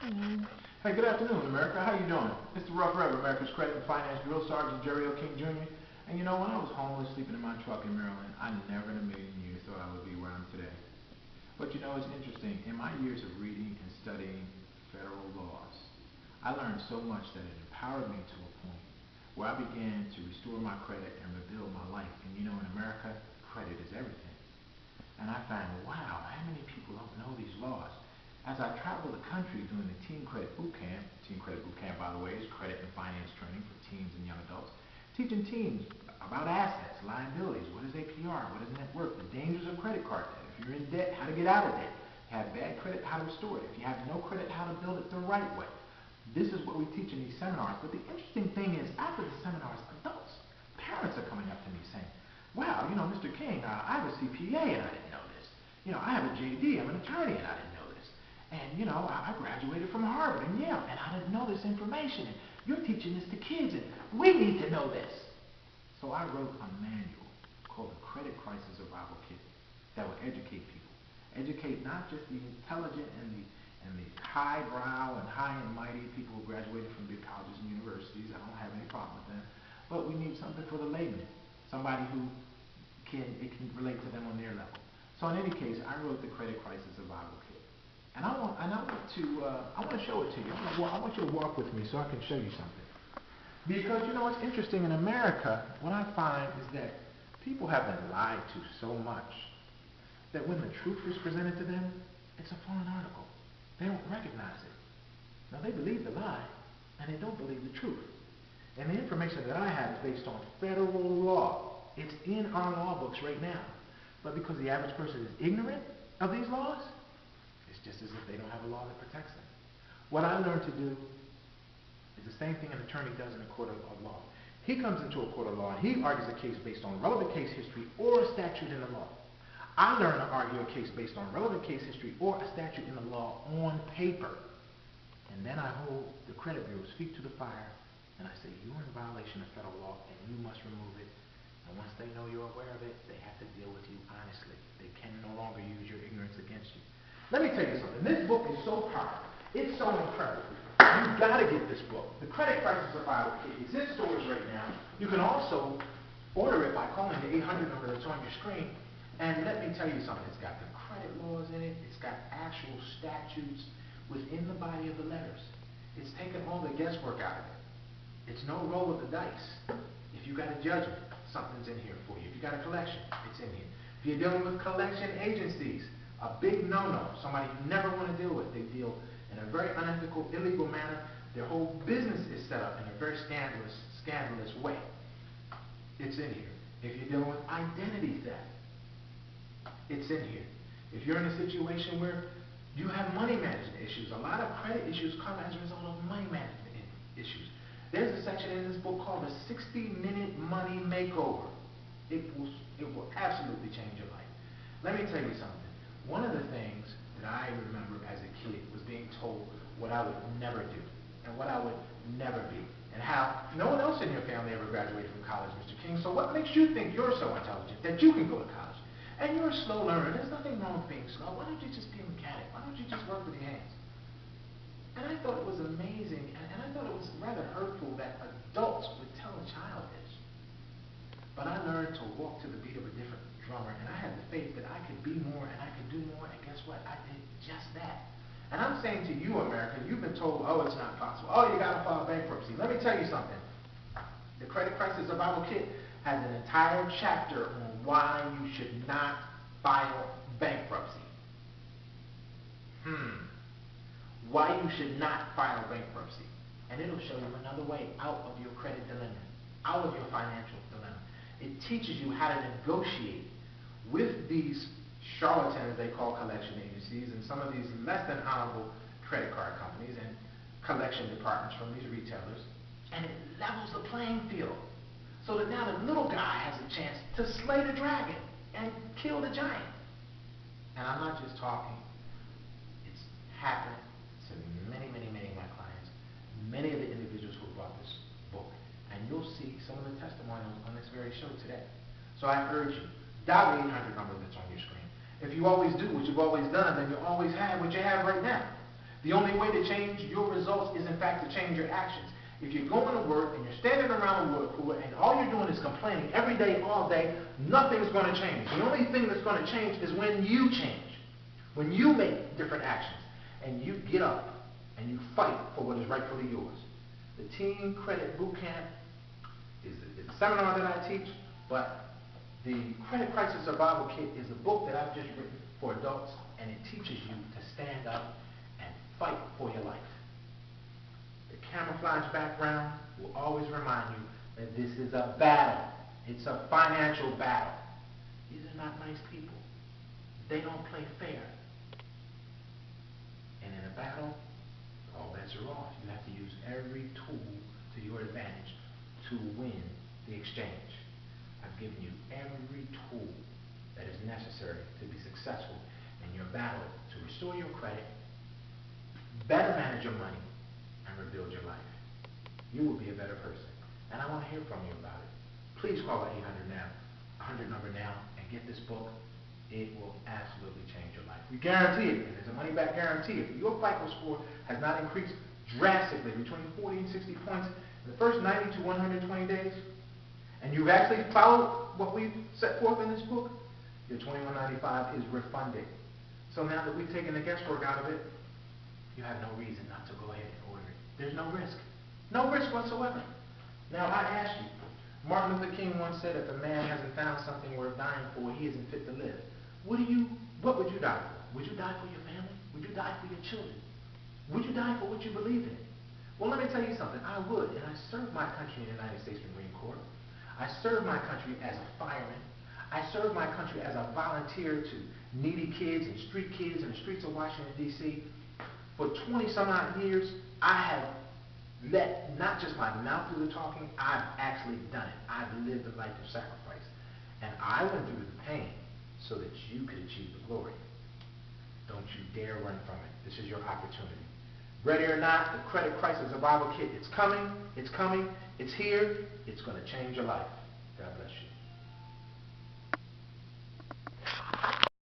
Hey, good afternoon, America. How you doing? It's the Ruff Rev, America's Credit and Finance Drill Sergeant Jerry O. King Jr. And you know, when I was homeless, sleeping in my truck in Maryland, I never in a million years thought I would be where I am today. But you know, it's interesting. In my years of reading and studying federal laws, I learned so much that it empowered me to a point where I began to restore my credit and rebuild my life. And you know, in America, credit is everything. And I found, wow, how many people don't know these laws? As I traveled the country doing the Team Credit Boot Camp, by the way, is credit and finance training for teens and young adults, teaching teens about assets, liabilities, what is APR, what is net worth, the dangers of credit card debt, if you're in debt, how to get out of debt, if you have bad credit, how to restore it, if you have no credit, how to build it the right way. This is what we teach in these seminars. But the interesting thing is, after the seminars, adults, parents are coming up to me saying, wow, you know, Mr. King, I have a CPA and I didn't know this. You know, I have a JD, I'm an attorney and I didn't know this. And, you know, I graduated from Harvard and Yale, and I didn't know this information. And you're teaching this to kids, and we need to know this. So I wrote a manual called the Credit Crisis Survival Kit that will educate people. Educate not just the intelligent and the highbrow and high and mighty people who graduated from big colleges and universities. I don't have any problem with them. But we need something for the layman, somebody who can relate to them on their level. So in any case, I wrote the Credit Crisis Survival Kit. And I want to show it to you. I want you to walk with me so I can show you something. Because, you know, what's interesting in America, what I find is that people have been lied to so much that when the truth is presented to them, it's a foreign article. They don't recognize it. Now, they believe the lie, and they don't believe the truth. And the information that I have is based on federal law. It's in our law books right now. But because the average person is ignorant of these laws, it's just as if they don't have a law that protects them. What I learned to do is the same thing an attorney does in a court of law. He comes into a court of law and he argues a case based on relevant case history or a statute in the law. I learned to argue a case based on relevant case history or a statute in the law on paper. And then I hold the credit bureau's feet to the fire and I say, you're in violation of federal law and you must remove it. And once they know you're aware of it, they have to deal with you honestly. They can no longer use your ignorance against you. Let me tell you something. This book is so powerful. It's so incredible. You've got to get this book. The Credit Crisis Survival Kit is in stores right now. You can also order it by calling the 800 number that's on your screen. And let me tell you something. It's got the credit laws in it. It's got actual statutes within the body of the letters. It's taken all the guesswork out of it. It's no roll of the dice. If you got a judgment, something's in here for you. If you got a collection, it's in here. If you're dealing with collection agencies, a big no-no, somebody you never want to deal with. They deal in a very unethical, illegal manner. Their whole business is set up in a very scandalous way. It's in here. If you're dealing with identity theft, it's in here. If you're in a situation where you have money management issues, a lot of credit issues come as a result of money management issues. There's a section in this book called the 60-Minute Money Makeover. It will absolutely change your life. Let me tell you something. One of the things that I remember as a kid was being told what I would never do and what I would never be, and how no one else in your family ever graduated from college, Mr. King, so what makes you think you're so intelligent that you can go to college? And you're a slow learner. There's nothing wrong with being slow. Why don't you just be a mechanic? Why don't you just work with your hands? And I thought it was amazing, and I thought it was rather hurtful that adults would tell a child this. But I learned to walk to the beat of a different drummer, and I had the faith that I could be more and I could do more, and guess what? I did just that. And I'm saying to you, America, you've been told, oh, it's not possible. Oh, you got to file bankruptcy. Let me tell you something. The Credit Crisis Survival Kit has an entire chapter on why you should not file bankruptcy. Why you should not file bankruptcy. And it'll show you another way out of your credit dilemma, out of your financial dilemma. It teaches you how to negotiate with these charlatans they call collection agencies and some of these less than honorable credit card companies and collection departments from these retailers, and it levels the playing field so that now the little guy has a chance to slay the dragon and kill the giant. And I'm not just talking. It's happened to many of my clients, many of the individuals who brought this book, and you'll see some of the testimonials on this very show today. So I urge you, dial the 800 number that's on your screen. If you always do what you've always done, then you always have what you have right now. The only way to change your results is, in fact, to change your actions. If you're going to work and you're standing around the water cooler and all you're doing is complaining every day, all day, nothing's going to change. The only thing that's going to change is when you change, when you make different actions, and you get up and you fight for what is rightfully yours. The Teen Credit Boot Camp is a seminar that I teach, but the Credit Crisis Survival Kit is a book that I've just written for adults, and it teaches you to stand up and fight for your life. The camouflage background will always remind you that this is a battle. It's a financial battle. These are not nice people. They don't play fair. And in a battle, all bets are off. You have to use every tool to your advantage to win the exchange. I've given you every tool that is necessary to be successful in your battle to restore your credit, better manage your money, and rebuild your life. You will be a better person. And I want to hear from you about it. Please call our 800 number now and get this book. It will absolutely change your life. We guarantee it. And there's a money-back guarantee. If your FICO score has not increased drastically between 40 and 60 points in the first 90 to 120 days, and you've actually followed what we've set forth in this book, your $21.95 is refunded. So now that we've taken the guesswork out of it, you have no reason not to go ahead and order it. There's no risk. No risk whatsoever. Now I ask you, Martin Luther King once said, if a man hasn't found something worth dying for, he isn't fit to live. What would you die for? Would you die for your family? Would you die for your children? Would you die for what you believe in? Well, let me tell you something. I would, and I served my country in the United States Marine Corps. I served my country as a fireman. I served my country as a volunteer to needy kids and street kids in the streets of Washington, D.C. For 20-some-odd years, I have let not just my mouth do the talking, I've actually done it. I've lived a life of sacrifice. And I went through the pain so that you could achieve the glory. Don't you dare run from it. This is your opportunity. Ready or not, the Credit Crisis Survival Kit, it's coming, it's here, it's going to change your life. God bless you.